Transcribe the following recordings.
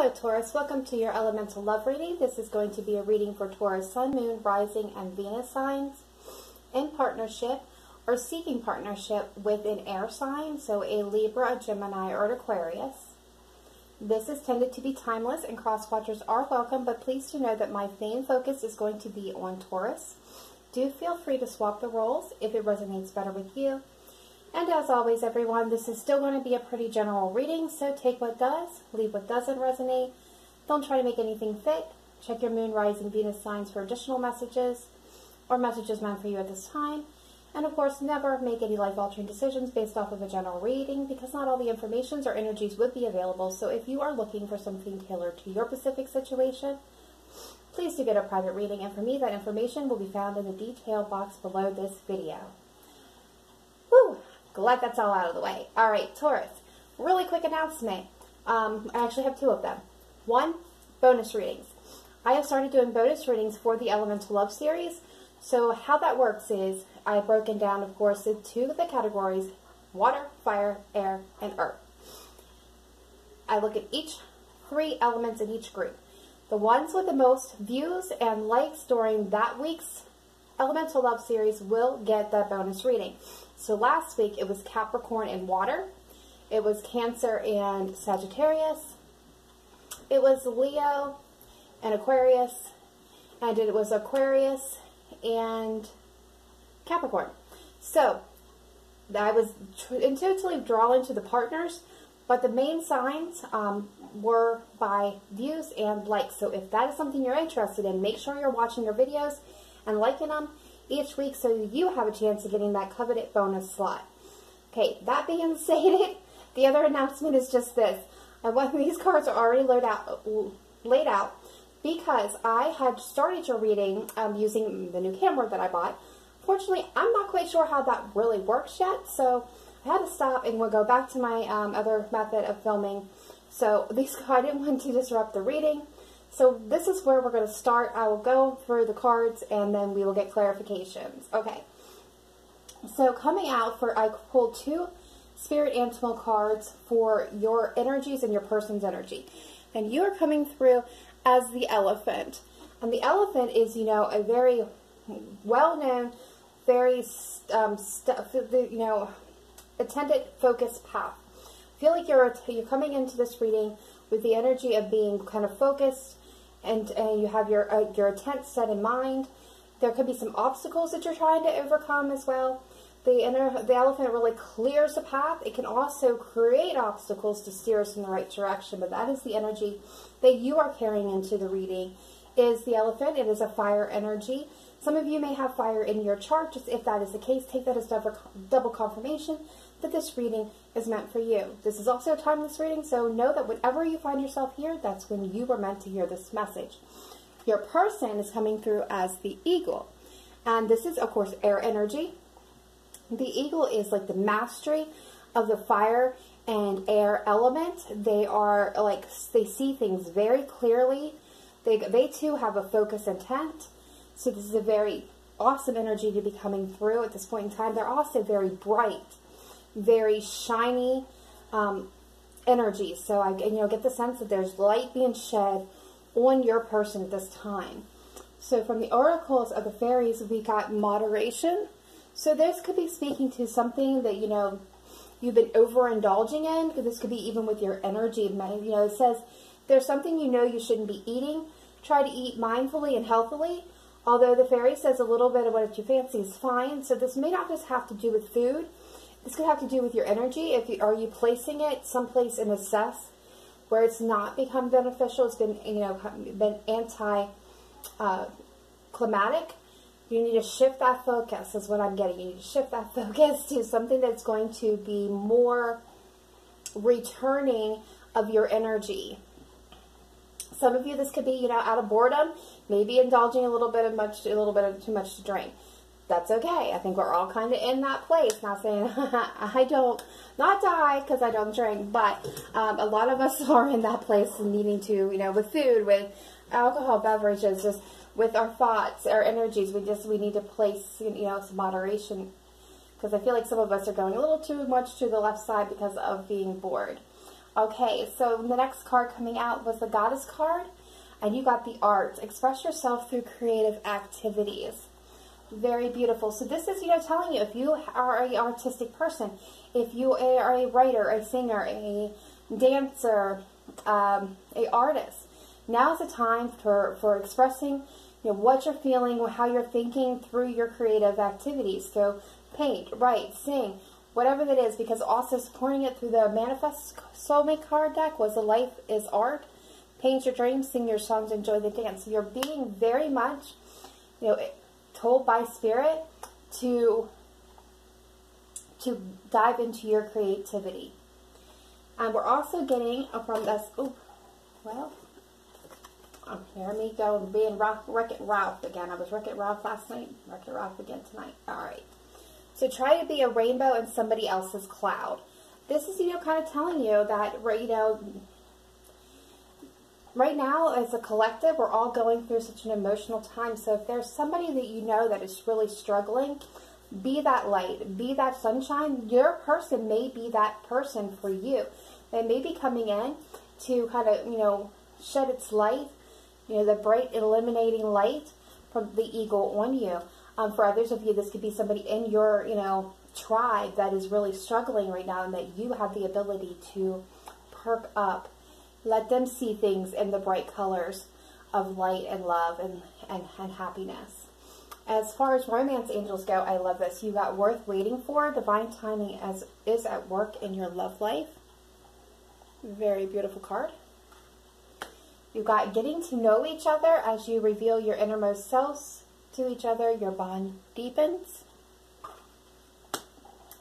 Hello Taurus, welcome to your elemental love reading. This is going to be a reading for Taurus, Sun, Moon, Rising, and Venus signs in partnership or seeking partnership with an air sign, so a Libra, a Gemini, or an Aquarius. This is tended to be timeless and cross-watchers are welcome, but please do know that my main focus is going to be on Taurus. Do feel free to swap the roles if it resonates better with you. And as always, everyone, this is still going to be a pretty general reading, so take what does, leave what doesn't resonate. Don't try to make anything fit. Check your Moon, Rising, Venus signs for additional messages or messages meant for you at this time. And of course, never make any life-altering decisions based off of a general reading because not all the informations or energies would be available. So if you are looking for something tailored to your specific situation, please do get a private reading. And for me, that information will be found in the detail box below this video. Woo! Glad that's all out of the way. Alright, Taurus, really quick announcement. I actually have two of them. One, bonus readings. I have started doing bonus readings for the Elemental Love series. So how that works is I have broken down, of course, into the categories water, fire, air, and earth. I look at each three elements in each group. The ones with the most views and likes during that week's Elemental Love series will get the bonus reading. So last week it was Capricorn and water. It was Cancer and Sagittarius. It was Leo and Aquarius. And it was Aquarius and Capricorn. So I was intuitively drawn to the partners, but the main signs were by views and likes. So if that is something you're interested in, make sure you're watching your videos and liking them each week so you have a chance of getting that coveted bonus slot. Okay, that being stated, the other announcement is just this. These cards are already laid out because I had started your reading using the new camera that I bought. Fortunately, I'm not quite sure how that really works yet, so I had to stop and we'll go back to my other method of filming. So I didn't want to disrupt the reading. So this is where we're going to start. I will go through the cards and then we will get clarifications. Okay. So coming out I pulled two Spirit Animal cards for your energies and your person's energy. And you are coming through as the Elephant. And the Elephant is, you know, a very well-known, very, attended, focused path. I feel like you're coming into this reading with the energy of being kind of focused and you have your intent set in mind. There could be some obstacles that you're trying to overcome as well. The Elephant really clears the path. It can also create obstacles to steer us in the right direction, but that is the energy that you are carrying into the reading is the Elephant. It is a fire energy. Some of you may have fire in your chart. Just if that is the case, take that as double confirmation that this reading is meant for you. This is also a timeless reading, so know that whenever you find yourself here, that's when you were meant to hear this message. Your person is coming through as the Eagle. And this is, of course, air energy. The Eagle is like the mastery of the fire and air element. They are like, they see things very clearly. They too have a focus intent. So this is a very awesome energy to be coming through at this point in time. They're also very bright, very shiny energy. So I get the sense that there's light being shed on your person at this time. So from the oracles of the fairies, we got moderation. So this could be speaking to something that, you've been overindulging in. This could be even with your energy. It says there's something you shouldn't be eating. Try to eat mindfully and healthily. Although the fairy says a little bit of what you fancy is fine. So this may not just have to do with food. This could have to do with your energy. Are you placing it someplace in a cess where it's not become beneficial? It's been, been climatic. You need to shift that focus, is what I'm getting. You need to shift that focus to something that's going to be more returning of your energy. Some of you, this could be, out of boredom, maybe indulging a little bit of too much to drink. That's okay. I think we're all kind of in that place. Not saying I don't not die because I don't drink, but a lot of us are in that place and needing to, with food, with alcohol, beverages, just with our thoughts, our energies. We need to place, some moderation, because I feel like some of us are going a little too much to the left side because of being bored. Okay, so the next card coming out was the Goddess card, and you got the Arts. Express yourself through creative activities. Very beautiful. So this is, telling you, if you are an artistic person, if you are a writer, a singer, a dancer, a artist, now's the time for expressing, what you're feeling, how you're thinking through your creative activities. So paint, write, sing, whatever that is, because also supporting it through the Manifest Soulmate card deck was the Life is Art. Paint your dreams, sing your songs, enjoy the dance. So you're being very much, told by Spirit to dive into your creativity. And we're also getting from this, hear me go and being Wreck-It Ralph again. I was Wreck-It Ralph last night, Wreck-It Ralph again tonight. Alright. So try to be a rainbow in somebody else's cloud. This is, kind of telling you that, right now as a collective, we're all going through such an emotional time. So if there's somebody that you know that is really struggling, be that light, be that sunshine. Your person may be that person for you. They may be coming in to kind of, shed its light, the bright illuminating light from the eagle on you. For others of you, this could be somebody in your, tribe that is really struggling right now, and that you have the ability to perk up. Let them see things in the bright colors of light and love and happiness. As far as romance angels go, I love this. You got worth waiting for. Divine timing is at work in your love life. Very beautiful card. You got getting to know each other as you reveal your innermost selves to each other. Your bond deepens.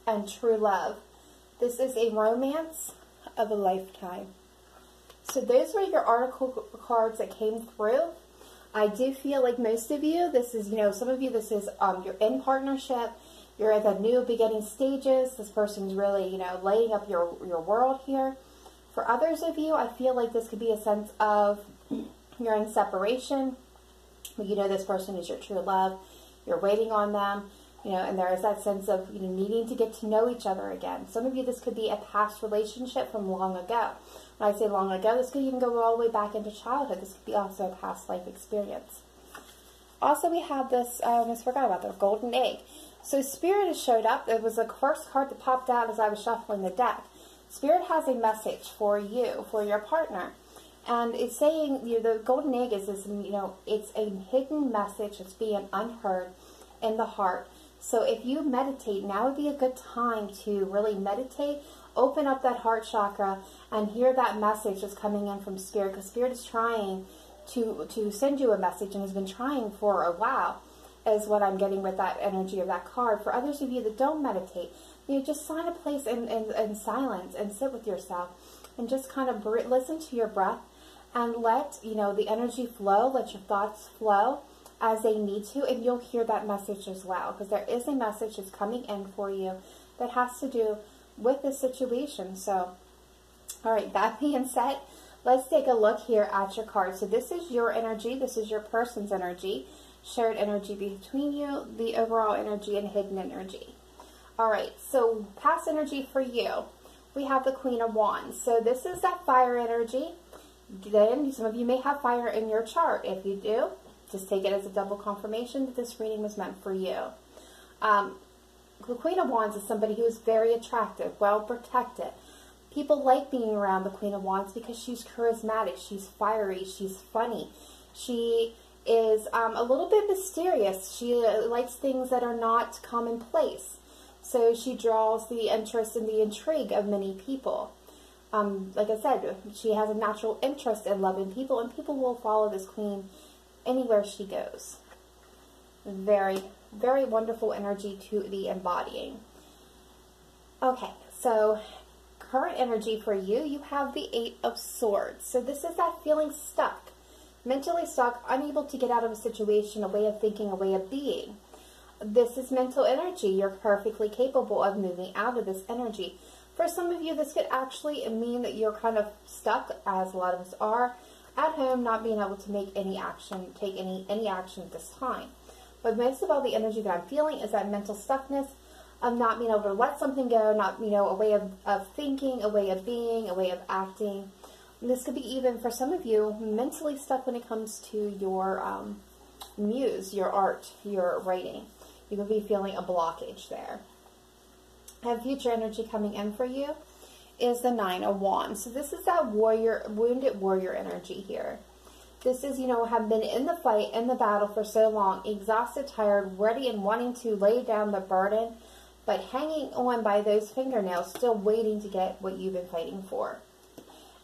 And true love. This is a romance of a lifetime. So those were your oracle cards that came through. I do feel like most of you, this is, some of you, this is, you're in partnership. You're at the new beginning stages. This person's really, laying up your world here. For others of you, I feel like this could be a sense of you're in separation. This person is your true love. You're waiting on them. And there is that sense of needing to get to know each other again. Some of you, this could be a past relationship from long ago. When I say long ago, this could even go all the way back into childhood. This could be also a past life experience. Also, we have this, I almost forgot about the golden egg. So Spirit has showed up. It was the first card that popped out as I was shuffling the deck. Spirit has a message for you, for your partner. And it's saying, the golden egg is this, it's a hidden message that's being unheard in the heart. So if you meditate, now would be a good time to really meditate, open up that heart chakra, and hear that message that's coming in from Spirit. Because Spirit is trying to send you a message and has been trying for a while, is what I'm getting with that energy of that card. For others of you that don't meditate, just find a place in silence and sit with yourself and just kind of listen to your breath and let, the energy flow, let your thoughts flow as they need to, and you'll hear that message as well, because there is a message that's coming in for you that has to do with this situation. So, all right, that being said, let's take a look here at your card. So this is your energy, this is your person's energy, shared energy between you, the overall energy, and hidden energy. All right, so past energy for you, we have the Queen of Wands. So this is that fire energy. Then some of you may have fire in your chart. If you do, just take it as a double confirmation that this reading was meant for you. The Queen of Wands is somebody who is very attractive, well protected. People like being around the Queen of Wands because she's charismatic, she's fiery, she's funny. She is a little bit mysterious. She likes things that are not commonplace. So she draws the interest and the intrigue of many people. Like I said, she has a natural interest in loving people, and people will follow this queen anywhere she goes. Very, very wonderful energy to be embodying. Okay, so current energy for you, you have the Eight of Swords. So this is that feeling stuck, mentally stuck, unable to get out of a situation, a way of thinking, a way of being. This is mental energy. You're perfectly capable of moving out of this energy. For some of you, this could actually mean that you're kind of stuck, as a lot of us are, at home, not being able to make any action, take any action at this time. But most of all, the energy that I'm feeling is that mental stuckness, of not being able to let something go, not, you know, a way of thinking, a way of being, a way of acting. And this could be even for some of you mentally stuck when it comes to your muse, your art, your writing. You could be feeling a blockage there. And future energy coming in for you is the Nine of Wands. So this is that warrior, wounded warrior energy here. This is, you know, have been in the fight, in the battle for so long, exhausted, tired, ready and wanting to lay down the burden, but hanging on by those fingernails, still waiting to get what you've been fighting for.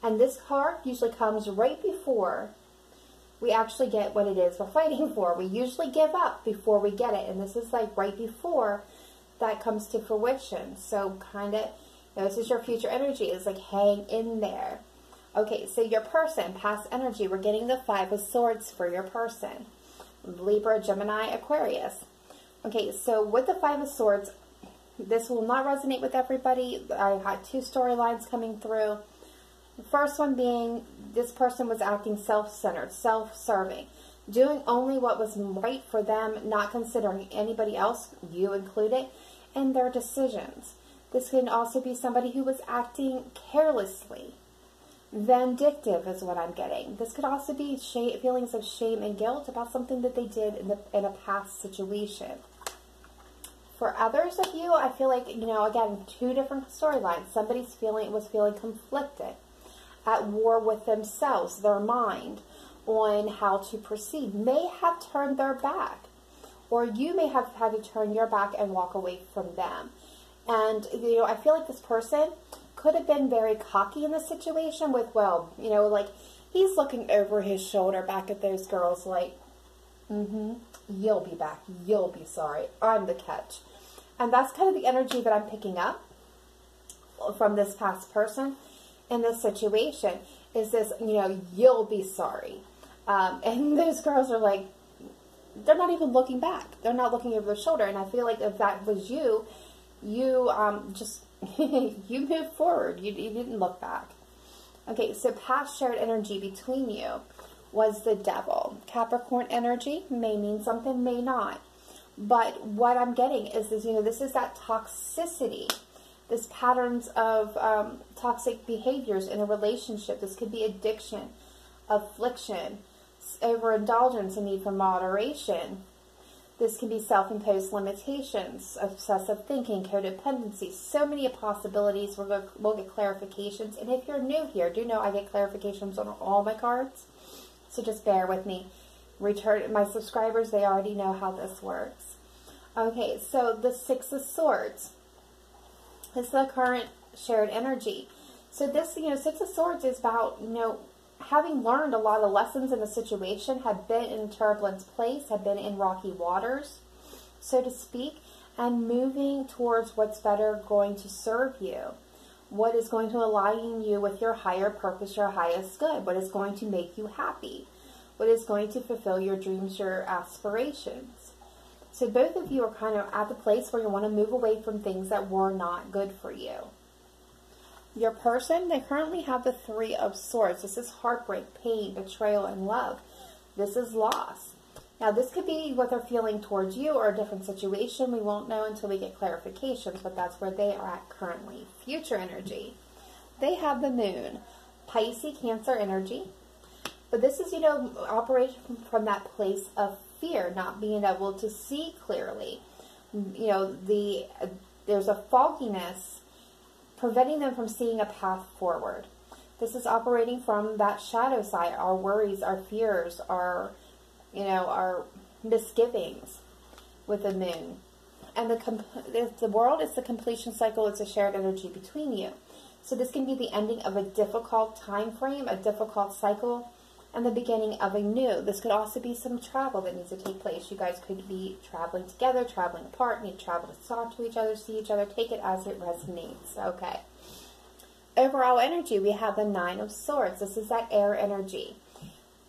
And this card usually comes right before we actually get what it is we're fighting for. We usually give up before we get it. And this is like right before that comes to fruition. So kind of, you know, this is your future energy. It's like hang in there. Okay, so your person, past energy, we're getting the Five of Swords for your person. Libra, Gemini, Aquarius. Okay, so with the Five of Swords, this will not resonate with everybody. I had two storylines coming through. The first one being this person was acting self-centered, self-serving, doing only what was right for them, not considering anybody else, you included, in their decisions. This can also be somebody who was acting carelessly. Vindictive is what I'm getting. This could also be feelings of shame and guilt about something that they did in a past situation. For others of you, I feel like, you know, again, two different storylines. Somebody's was feeling conflicted, at war with themselves, their mind, on how to proceed. May have turned their back, or you may have had to turn your back and walk away from them. And, you know, I feel like this person could have been very cocky in the situation with, well, you know, like, he's looking over his shoulder back at those girls like, you'll be back, you'll be sorry, I'm the catch. And that's kind of the energy that I'm picking up from this past person in this situation, is this, you know, you'll be sorry. And those girls are like, they're not even looking back. They're not looking over their shoulder. And I feel like if that was you, you just, you moved forward. You didn't look back. Okay, so past shared energy between you was the Devil. Capricorn energy may mean something, may not. But what I'm getting is this, you know, this is that toxicity. This patterns of toxic behaviors in a relationship. This could be addiction, affliction, overindulgence, a need for moderation. This can be self-imposed limitations, obsessive thinking, codependency. So many possibilities. We'll get clarifications. And if you're new here, do know I get clarifications on all my cards. So just bear with me. My subscribers, they already know how this works. Okay, so the Six of Swords. This is the current shared energy. So this, you know, Six of Swords is about, you know, having learned a lot of lessons in the situation, had been in a turbulent place, had been in rocky waters, so to speak, and moving towards what's better going to serve you. What is going to align you with your higher purpose, your highest good. What is going to make you happy. What is going to fulfill your dreams, your aspirations. So both of you are kind of at the place where you want to move away from things that were not good for you. Your person, they currently have the Three of Swords. This is heartbreak, pain, betrayal, and love. This is loss. Now, this could be what they're feeling towards you or a different situation. We won't know until we get clarifications, but that's where they are at currently. Future energy. They have the Moon. Pisces, Cancer energy. But this is, you know, operating from that place of fear, not being able to see clearly. You know, there's a fogginess preventing them from seeing a path forward. This is operating from that shadow side, our worries, our fears, our, you know, our misgivings with the Moon. And the world is the completion cycle. It's a shared energy between you. So this can be the ending of a difficult time frame, a difficult cycle, and the beginning of a new. This could also be some travel that needs to take place. You guys could be traveling together, traveling apart, need to travel to talk to each other, see each other, take it as it resonates. Okay. Overall energy, we have the Nine of Swords. This is that air energy.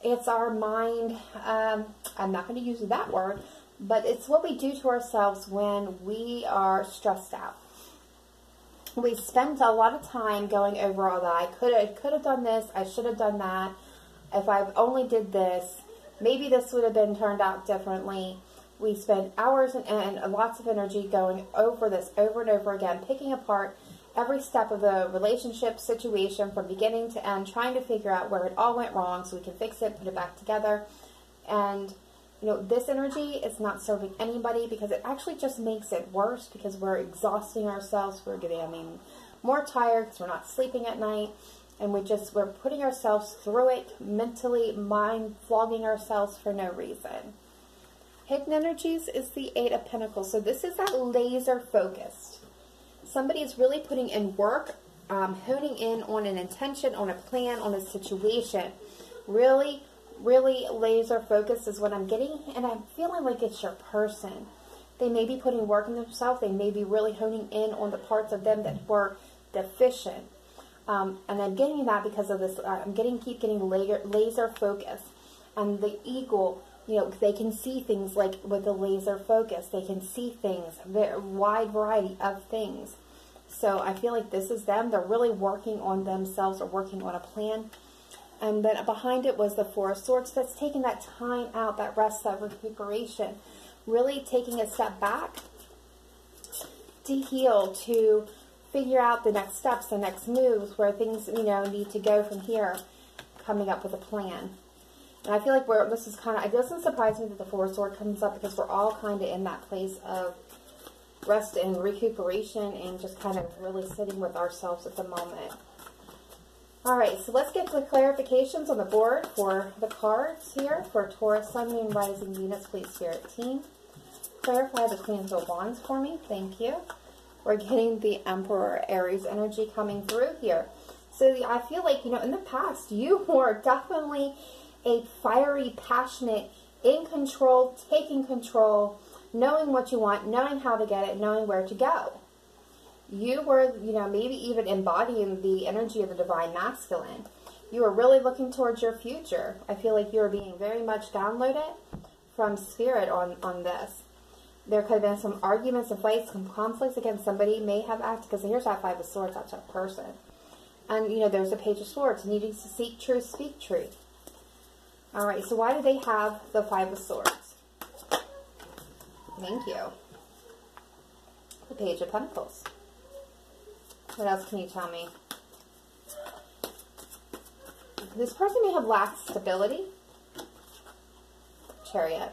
It's our mind. I'm not going to use that word, but it's what we do to ourselves when we are stressed out. We spend a lot of time going over all that. I could have done this. I should have done that. If I only did this, maybe this would have been turned out differently. We spend hours and lots of energy going over this over and over again, picking apart every step of the relationship situation from beginning to end, trying to figure out where it all went wrong so we can fix it, put it back together. And, you know, this energy is not serving anybody because it actually just makes it worse because we're exhausting ourselves. We're getting, more tired because we're not sleeping at night. And we're putting ourselves through it mentally, mind flogging ourselves for no reason. Hidden energies is the Eight of Pentacles. So this is that laser focused. Somebody is really putting in work, honing in on an intention, on a plan, on a situation. Really, really laser focused is what I'm getting. And I'm feeling like it's your person. They may be putting work in themselves. They may be really honing in on the parts of them that were deficient. And I'm getting that because of this. Keep getting laser focus. And the eagle, you know, they can see things like with the laser focus. They can see things, a wide variety of things. So I feel like this is them. They're really working on themselves or working on a plan. And then behind it was the Four of Swords. That's taking that time out, that rest, that recuperation. Really taking a step back to heal, to figure out the next steps, the next moves, where things, you know, need to go from here, coming up with a plan. And I feel like it doesn't surprise me that the Four of Swords comes up because we're all kind of in that place of rest and recuperation and just kind of really sitting with ourselves at the moment. All right, so let's get the clarifications on the board for the cards here for Taurus, Sun, Moon, Rising, Venus. Please, Spirit Team, clarify the Queen of Wands for me. Thank you. We're getting the Emperor Aries energy coming through here. So I feel like, you know, in the past, you were definitely a fiery, passionate, in control, taking control, knowing what you want, knowing how to get it, knowing where to go. You were, you know, maybe even embodying the energy of the divine masculine. You were really looking towards your future. I feel like you were being very much downloaded from spirit on this. There could have been some arguments and fights, some conflicts against somebody may have acted, because here's that Five of Swords, that's a person. And, you know, there's a Page of Swords, needing to seek truth, speak truth. All right, so why do they have the Five of Swords? Thank you. The Page of Pentacles. What else can you tell me? This person may have lacked stability. Chariot.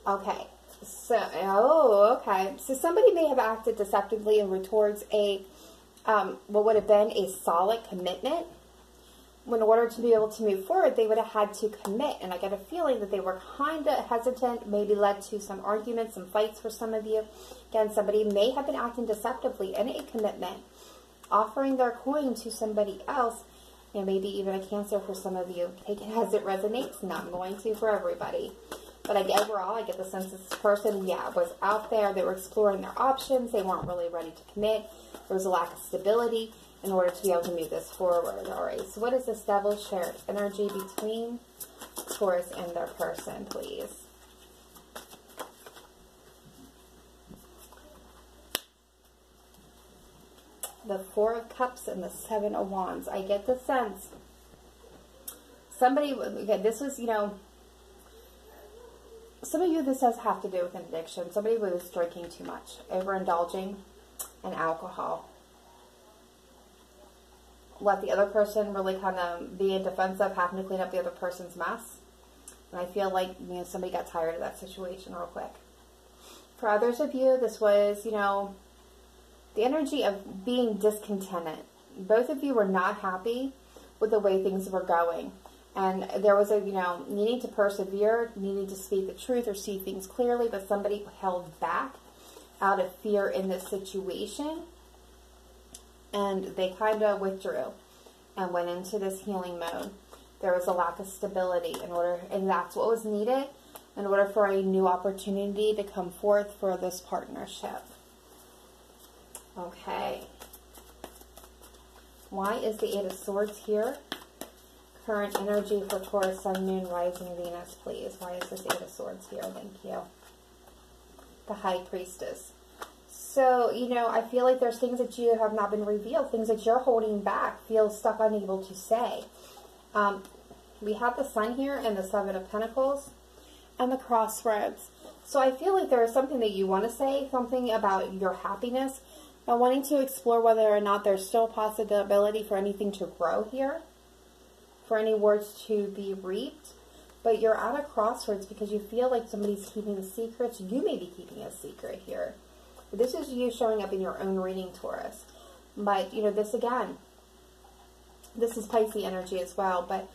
Okay. So, okay. So somebody may have acted deceptively and towards a, what would have been a solid commitment. In order to be able to move forward, they would have had to commit. And I get a feeling that they were kind of hesitant, maybe led to some arguments, some fights for some of you. Again, somebody may have been acting deceptively in a commitment, offering their coin to somebody else, and maybe even a Cancer for some of you. Take it as it resonates, not going to for everybody. But overall, I get the sense that this person, yeah, was out there. They were exploring their options. They weren't really ready to commit. There was a lack of stability in order to be able to move this forward. All right, so what is this Devil shared energy between Taurus and their person, please? The Four of Cups and the Seven of Wands. I get the sense somebody, again, this was, you know, some of you, this does have to do with an addiction. Somebody was drinking too much, overindulging in alcohol. Let the other person really kind of be in defensive, having to clean up the other person's mess. And I feel like, you know, somebody got tired of that situation real quick. For others of you, this was, you know, the energy of being discontented. Both of you were not happy with the way things were going. And there was a, you know, needing to persevere, needing to speak the truth or see things clearly, but somebody held back out of fear in this situation. And they kind of withdrew and went into this healing mode. There was a lack of stability and that's what was needed in order for a new opportunity to come forth for this partnership. Okay. Why is the Eight of Swords here? Current energy for Taurus, Sun, Moon, Rising, Venus, please. Why is this Eight of Swords here? Thank you. The High Priestess. So, you know, I feel like there's things that you have not been revealed, things that you're holding back, feel stuck, unable to say. We have the Sun here and the Seven of Pentacles and the Crossroads. So I feel like there is something that you want to say, something about your happiness, and wanting to explore whether or not there's still a possibility for anything to grow here, for any words to be reaped. But you're at a crossroads because you feel like somebody's keeping secrets. You may be keeping a secret here. This is you showing up in your own reading, Taurus. But, you know, this again, this is Pisces energy as well. But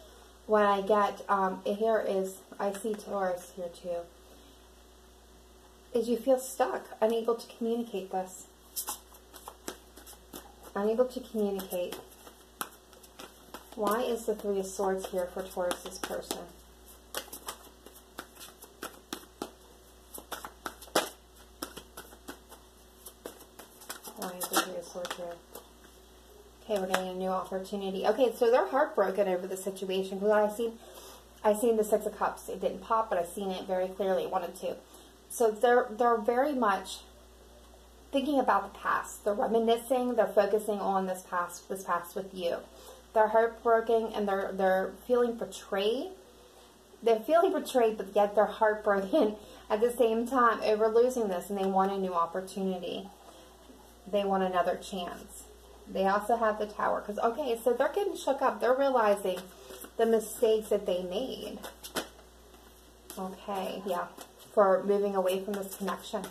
when I get, here is, I see Taurus here too, is you feel stuck, unable to communicate this. Unable to communicate. Why is the Three of Swords here for Taurus's person? Why is the Three of Swords here? Okay, we're getting a new opportunity. Okay, so they're heartbroken over the situation. Because I seen the Six of Cups. It didn't pop, but I seen it very clearly. It wanted to. So they're very much thinking about the past. They're reminiscing. They're focusing on this past with you. They're heartbroken and they're feeling betrayed. They're feeling betrayed, but yet they're heartbroken at the same time over losing this, and they want a new opportunity. They want another chance. They also have the Tower. Because, okay, so they're getting shook up. They're realizing the mistakes that they made. Okay, yeah. For moving away from this connection.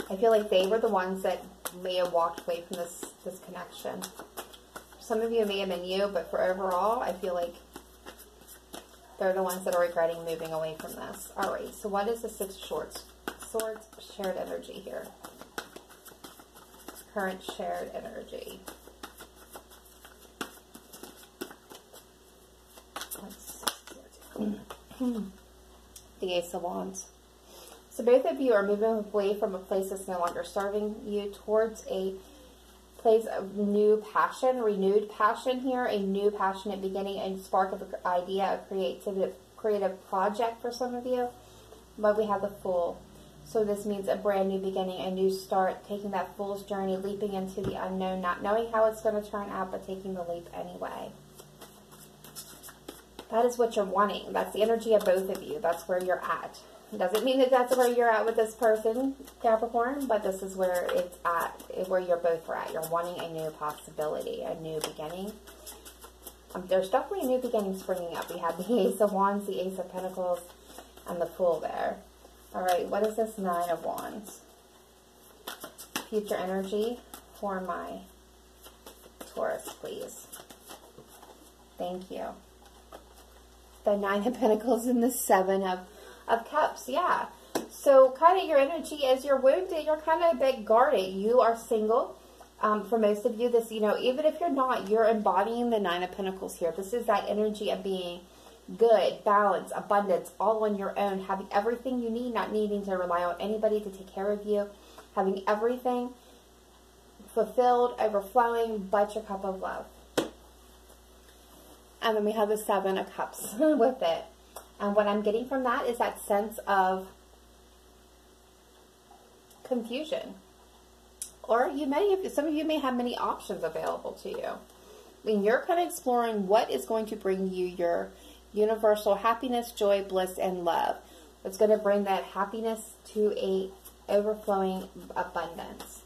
I feel like they were the ones that may have walked away from this connection. Some of you may have been you, but for overall, I feel like they're the ones that are regretting moving away from this. Alright, so what is the Six of Swords shared energy here? Current shared energy. The Ace of Wands. So both of you are moving away from a place that's no longer serving you towards a place of new passion, renewed passion here, a new passionate beginning, a spark of an idea, a creative project for some of you. But we have the Fool. So this means a brand new beginning, a new start, taking that fool's journey, leaping into the unknown, not knowing how it's going to turn out, but taking the leap anyway. That is what you're wanting. That's the energy of both of you. That's where you're at. It doesn't mean that that's where you're at with this person, Capricorn, but this is where it's at, where you're both at. You're wanting a new possibility, a new beginning. There's definitely a new beginning springing up. We have the Ace of Wands, the Ace of Pentacles, and the Fool there. All right, what is this Nine of Wands? Future energy for my Taurus, please. Thank you. The Nine of Pentacles and the Seven of Cups, yeah. So kind of your energy is you're wounded, you're kind of a bit guarded. You are single. For most of you, this, you know, even if you're not, you're embodying the Nine of Pentacles here. This is that energy of being good, balance, abundance, all on your own, having everything you need, not needing to rely on anybody to take care of you, having everything fulfilled, overflowing, but your cup of love. And then we have the Seven of Cups with it. And what I'm getting from that is that sense of confusion. Or some of you may have many options available to you. I mean, you're kind of exploring what is going to bring you your universal happiness, joy, bliss, and love. It's going to bring that happiness to a overflowing abundance.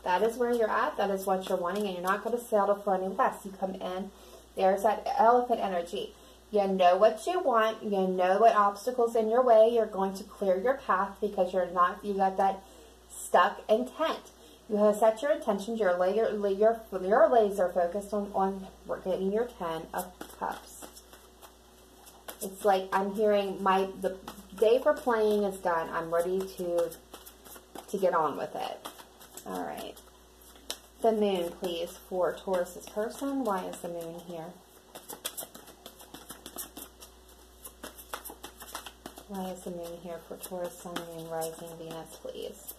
That is where you're at. That is what you're wanting. And you're not going to settle for any less. You come in. There's that Elephant energy. You know what you want. You know what obstacles in your way. You're going to clear your path because you got that stuck intent. You have set your intentions. You're laser focused on getting your 10 of Cups. It's like I'm hearing the day for playing is done. I'm ready to get on with it. All right. The Moon, please, for Taurus's person. Why is the Moon here? Why is the Moon here for Taurus, Sun, Moon, Rising, Venus, please?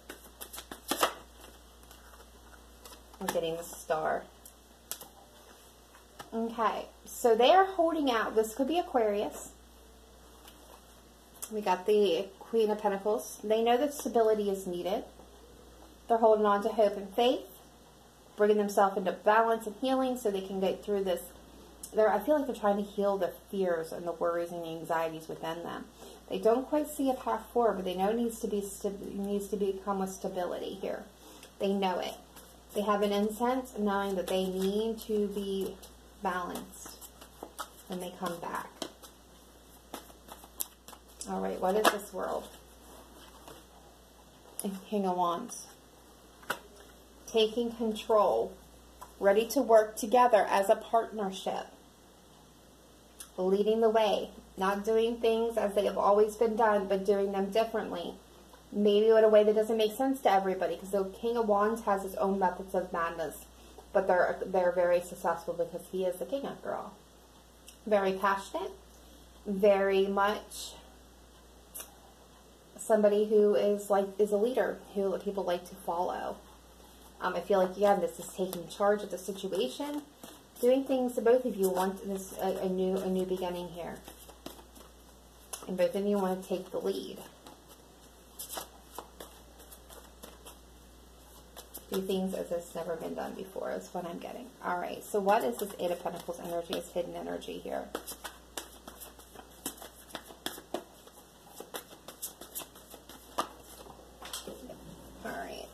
I'm getting the Star. Okay, so they are holding out. This could be Aquarius. We got the Queen of Pentacles. They know that stability is needed. They're holding on to hope and faith, bringing themselves into balance and healing so they can get through this I feel like they're trying to heal the fears and the worries and the anxieties within them. They don't quite see a path forward, but they know it needs to become with stability here. They know it. They have an incense knowing that they need to be balanced when they come back. All right, what is this world? And King of Wands. Taking control. Ready to work together as a partnership. Leading the way. Not doing things as they have always been done, but doing them differently. Maybe in a way that doesn't make sense to everybody, because the King of Wands has his own methods of madness. But they're very successful because he is the king after all. Very passionate. Very much somebody who is a leader, who people like to follow. I feel like, again, this is taking charge of the situation. Doing things that both of you want this a new beginning here. And both of you want to take the lead. Do things as it's never been done before is what I'm getting. Alright, so what is this Eight of Pentacles energy? It's hidden energy here. Alright.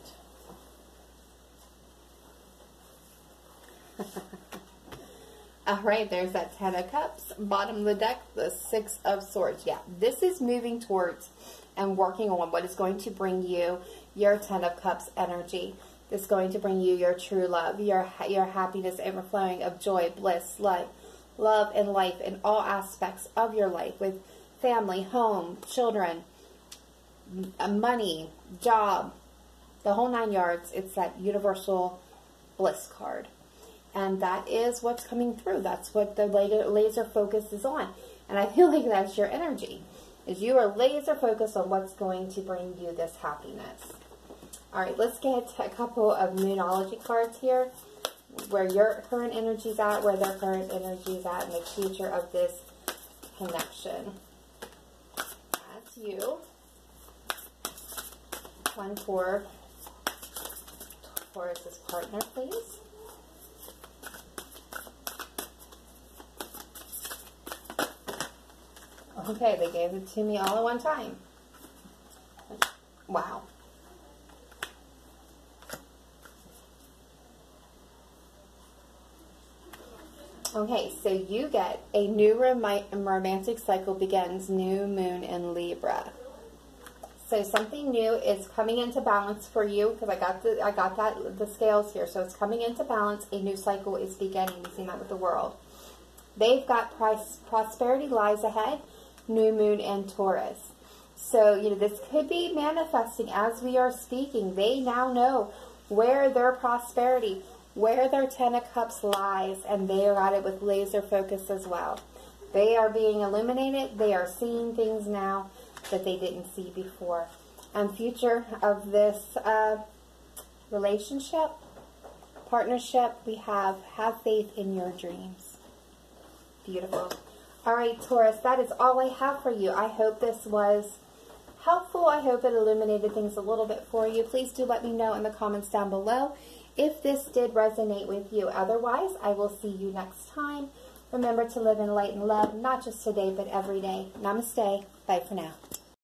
Alright, there's that Ten of Cups. Bottom of the deck, the Six of Swords. Yeah, this is moving towards and working on what is going to bring you your Ten of Cups energy. This is going to bring you your true love, your happiness, overflowing of joy, bliss, love and life in all aspects of your life, with family, home, children, money, job, the whole 9 yards. It's that universal bliss card. And that is what's coming through. That's what the laser focus is on. And I feel like that's your energy, is you are laser focused on what's going to bring you this happiness. All right, let's get a couple of Moonology cards here, where your current energy is at, where their current energy is at, and the future of this connection. That's you. One for Taurus's partner, please. Okay, they gave it to me all at one time. Wow. Okay, so you get a new romantic cycle begins, new moon in Libra. So something new is coming into balance for you, because I got the scales here. So it's coming into balance. A new cycle is beginning. We've seen that with the world. They've got prosperity lies ahead. New moon in Taurus. So, this could be manifesting as we are speaking. They now know where their prosperity, where their Ten of Cups lies, and they are at it with laser focus as well. They are being illuminated. They are seeing things now that they didn't see before. And future of this relationship, partnership, we have faith in your dreams. Beautiful. All right, Taurus, that is all I have for you. I hope this was helpful. I hope it illuminated things a little bit for you. Please do let me know in the comments down below if this did resonate with you. Otherwise, I will see you next time. Remember to live in light and love, not just today, but every day. Namaste. Bye for now.